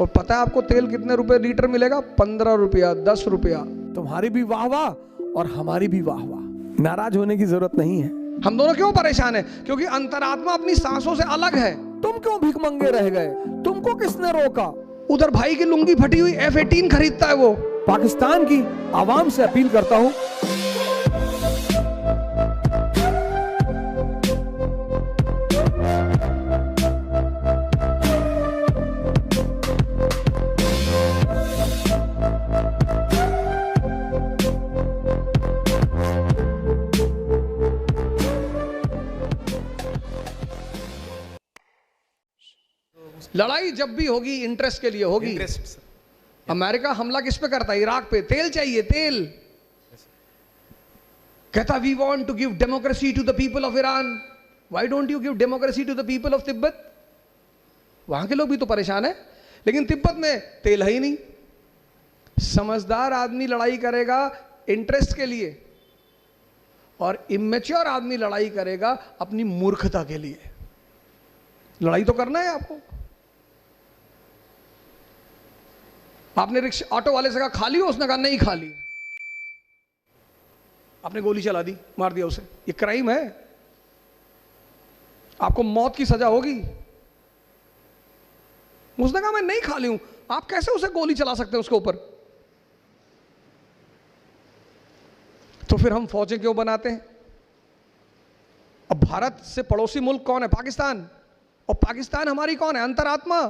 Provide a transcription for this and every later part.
और पता है आपको तेल कितने रुपए लीटर मिलेगा? 15 रुपया, 10 रुपया। तुम्हारी भी वाह वाह और हमारी भी वाह वाह। नाराज होने की जरूरत नहीं है। हम दोनों क्यों परेशान है? क्योंकि अंतरात्मा अपनी सांसों से अलग है। तुम क्यों भिखमंगे रह गए? तुमको किसने रोका? उधर भाई की लुंगी फटी हुई F-18 खरीदता है वो। पाकिस्तान की आवाम से अपील करता हूं, लड़ाई जब भी होगी इंटरेस्ट के लिए होगी। अमेरिका हमला किस पे करता है? इराक पे। तेल चाहिए, तेल। कहता we want to give democracy to the people of Iran. Why don't you give democracy to the people of Tibet? वहां के लोग भी तो परेशान है, लेकिन तिब्बत में तेल है ही नहीं। समझदार आदमी लड़ाई करेगा इंटरेस्ट के लिए, और इमेच्योर आदमी लड़ाई करेगा अपनी मूर्खता के लिए। लड़ाई तो करना है आपको। आपने रिक्शा ऑटो वाले से कहा खा लियो, उसने कहा नहीं खा ली। आपने गोली चला दी, मार दिया उसे। ये क्राइम है, आपको मौत की सजा होगी। उसने कहा मैं नहीं खा ली हूं। आप कैसे उसे गोली चला सकते हैं उसके ऊपर? तो फिर हम फौजें क्यों बनाते हैं? अब भारत से पड़ोसी मुल्क कौन है? पाकिस्तान। और पाकिस्तान हमारी कौन है? अंतरात्मा।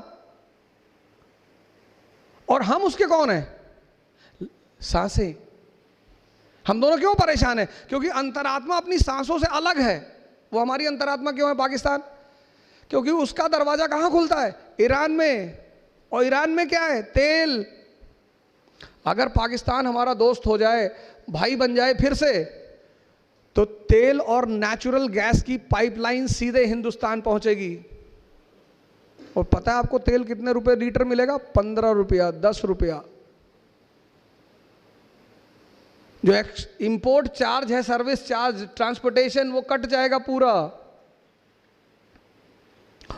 और हम उसके कौन है? सांसें। हम दोनों क्यों परेशान है? क्योंकि अंतरात्मा अपनी सांसों से अलग है। वो हमारी अंतरात्मा क्यों है पाकिस्तान? क्योंकि उसका दरवाजा कहां खुलता है? ईरान में। और ईरान में क्या है? तेल। अगर पाकिस्तान हमारा दोस्त हो जाए, भाई बन जाए फिर से, तो तेल और नेचुरल गैस की पाइपलाइन सीधे हिंदुस्तान पहुंचेगी। और पता है आपको तेल कितने रुपए लीटर मिलेगा? 15 रुपया, 10 रुपया। जो इंपोर्ट चार्ज है, सर्विस चार्ज, ट्रांसपोर्टेशन, वो कट जाएगा पूरा।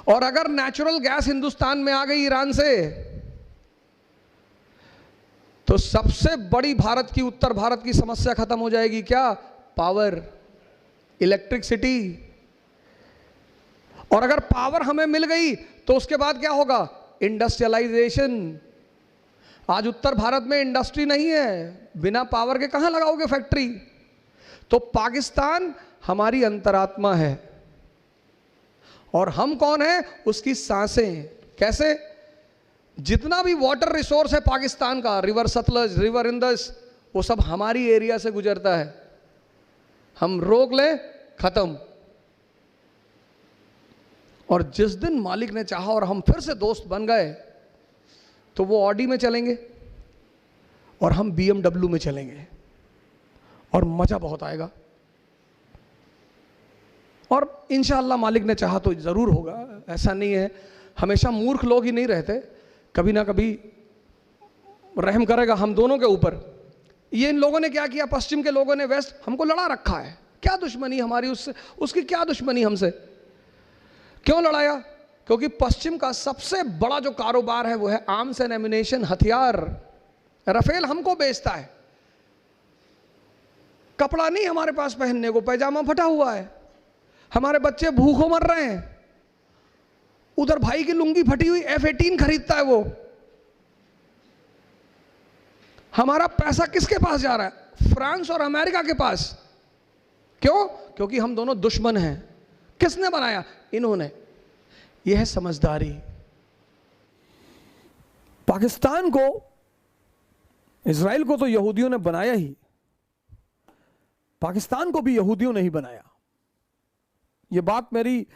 और अगर नेचुरल गैस हिंदुस्तान में आ गई ईरान से, तो सबसे बड़ी भारत की, उत्तर भारत की समस्या खत्म हो जाएगी। क्या? Power, electricity. और अगर पावर हमें मिल गई तो उसके बाद क्या होगा? इंडस्ट्रियलाइजेशन। आज उत्तर भारत में इंडस्ट्री नहीं है, बिना पावर के कहां लगाओगे फैक्ट्री? तो पाकिस्तान हमारी अंतरात्मा है, और हम कौन है? उसकी सांसें। कैसे? जितना भी वाटर रिसोर्स है पाकिस्तान का, रिवर सतलज, रिवर इंदस, वो सब हमारी एरिया से गुजरता है। हम रोक लें, खत्म। और जिस दिन मालिक ने चाहा और हम फिर से दोस्त बन गए, तो वो ऑडी में चलेंगे और हम BMW में चलेंगे, और मजा बहुत आएगा। और इंशाअल्लाह मालिक ने चाहा तो जरूर होगा। ऐसा नहीं है, हमेशा मूर्ख लोग ही नहीं रहते, कभी ना कभी रहम करेगा हम दोनों के ऊपर। ये इन लोगों ने क्या किया? पश्चिम के लोगों ने, वेस्ट, हमको लड़ा रखा है। क्या दुश्मनी हमारी उससे? उसकी क्या दुश्मनी हमसे? क्यों लड़ाया? क्योंकि पश्चिम का सबसे बड़ा जो कारोबार है वो है आर्म्स एंड एम्युनिशन, हथियार। राफेल हमको बेचता है। कपड़ा नहीं हमारे पास पहनने को, पैजामा फटा हुआ है, हमारे बच्चे भूखों मर रहे हैं। उधर भाई की लुंगी फटी हुई F-18 खरीदता है वो। हमारा पैसा किसके पास जा रहा है? फ्रांस और अमेरिका के पास। क्यों? क्योंकि हम दोनों दुश्मन हैं। किसने बनाया? इन्होंने। यह है समझदारी। पाकिस्तान को, इजराइल को तो यहूदियों ने बनाया ही, पाकिस्तान को भी यहूदियों ने ही बनाया। यह बात मेरी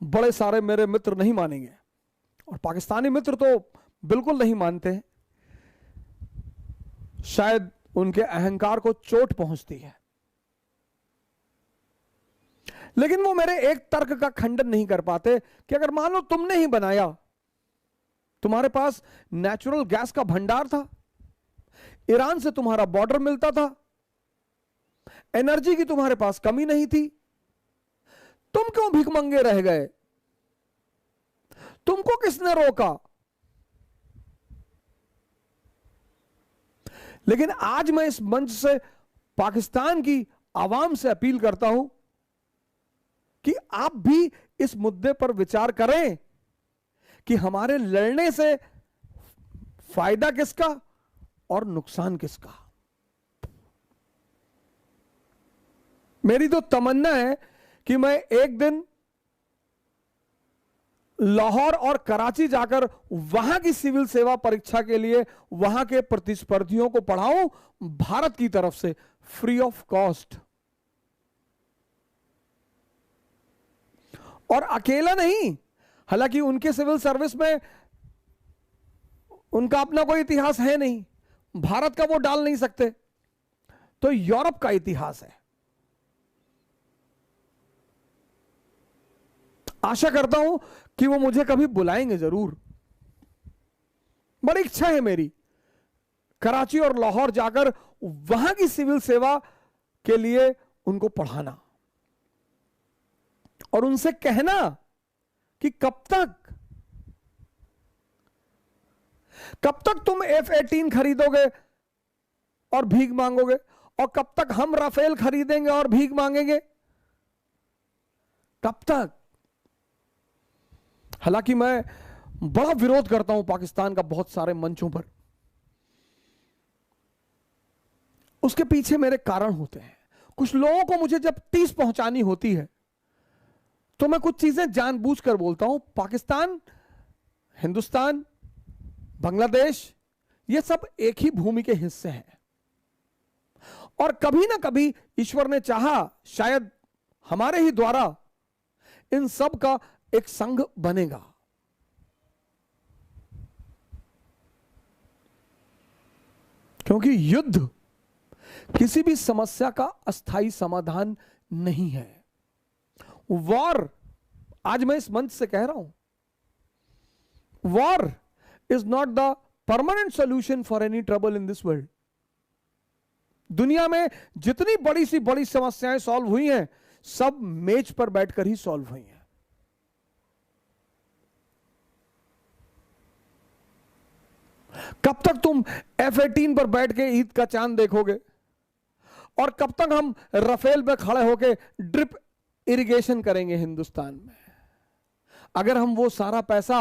बड़े सारे मेरे मित्र नहीं मानेंगे, और पाकिस्तानी मित्र तो बिल्कुल नहीं मानते हैं। शायद उनके अहंकार को चोट पहुंचती है, लेकिन वो मेरे एक तर्क का खंडन नहीं कर पाते कि अगर मान लो तुमने ही बनाया, तुम्हारे पास नेचुरल गैस का भंडार था, ईरान से तुम्हारा बॉर्डर मिलता था, एनर्जी की तुम्हारे पास कमी नहीं थी, तुम क्यों भिखमंगे रह गए? तुमको किसने रोका? लेकिन आज मैं इस मंच से पाकिस्तान की आवाम से अपील करता हूं कि आप भी इस मुद्दे पर विचार करें कि हमारे लड़ने से फायदा किसका और नुकसान किसका। मेरी तो तमन्ना है कि मैं एक दिन लाहौर और कराची जाकर वहां की सिविल सेवा परीक्षा के लिए वहां के प्रतिस्पर्धियों को पढ़ाऊं भारत की तरफ से फ्री ऑफ कॉस्ट। और अकेला नहीं, हालांकि उनके सिविल सर्विस में उनका अपना कोई इतिहास है नहीं, भारत का वो डाल नहीं सकते, तो यूरोप का इतिहास है। आशा करता हूं कि वो मुझे कभी बुलाएंगे जरूर। बड़ी इच्छा है मेरी कराची और लाहौर जाकर वहां की सिविल सेवा के लिए उनको पढ़ाना और उनसे कहना कि कब तक तुम F-18 खरीदोगे और भीख मांगोगे, और कब तक हम राफेल खरीदेंगे और भीख मांगेंगे, कब तक। हालांकि मैं बड़ा विरोध करता हूं पाकिस्तान का बहुत सारे मंचों पर, उसके पीछे मेरे कारण होते हैं। कुछ लोगों को मुझे जब टीस पहुंचानी होती है तो मैं कुछ चीजें जानबूझकर बोलता हूं। पाकिस्तान, हिंदुस्तान, बांग्लादेश, ये सब एक ही भूमि के हिस्से हैं, और कभी ना कभी ईश्वर ने चाहा, शायद हमारे ही द्वारा इन सब का एक संघ बनेगा। क्योंकि युद्ध किसी भी समस्या का अस्थायी समाधान नहीं है। वॉर, आज मैं इस मंच से कह रहा हूं, war is not the permanent solution for any trouble in this world. दुनिया में जितनी बड़ी सी बड़ी समस्याएं सॉल्व हुई हैं, सब मेज पर बैठकर ही सॉल्व हुई हैं। कब तक तुम F-18 पर बैठ के ईद का चांद देखोगे, और कब तक हम राफेल पे खड़े होके ड्रिप इरिगेशन करेंगे हिंदुस्तान में। अगर हम वो सारा पैसा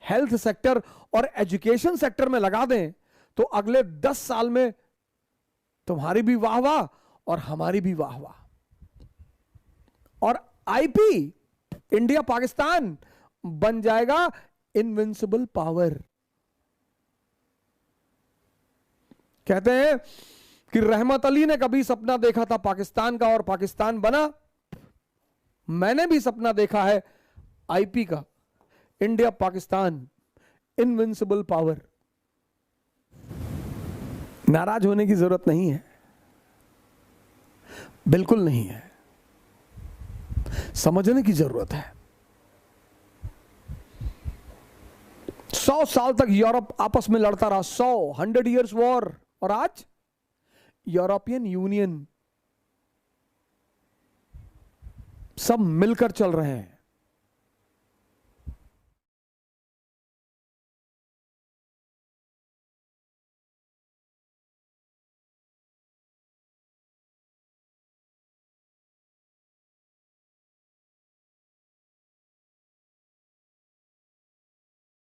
हेल्थ सेक्टर और एजुकेशन सेक्टर में लगा दें तो अगले 10 साल में तुम्हारी भी वाह वाह और हमारी भी वाह वाह। और IP, इंडिया पाकिस्तान बन जाएगा इनविंसिबल पावर। कहते हैं कि रहमत अली ने कभी सपना देखा था पाकिस्तान का और पाकिस्तान बना। मैंने भी सपना देखा है IP का, इंडिया पाकिस्तान इनविंसिबल पावर। नाराज होने की जरूरत नहीं है, बिल्कुल नहीं है, समझने की जरूरत है। 100 साल तक यूरोप आपस में लड़ता रहा, 100 years वॉर, और आज यूरोपियन यूनियन सब मिलकर चल रहे हैं।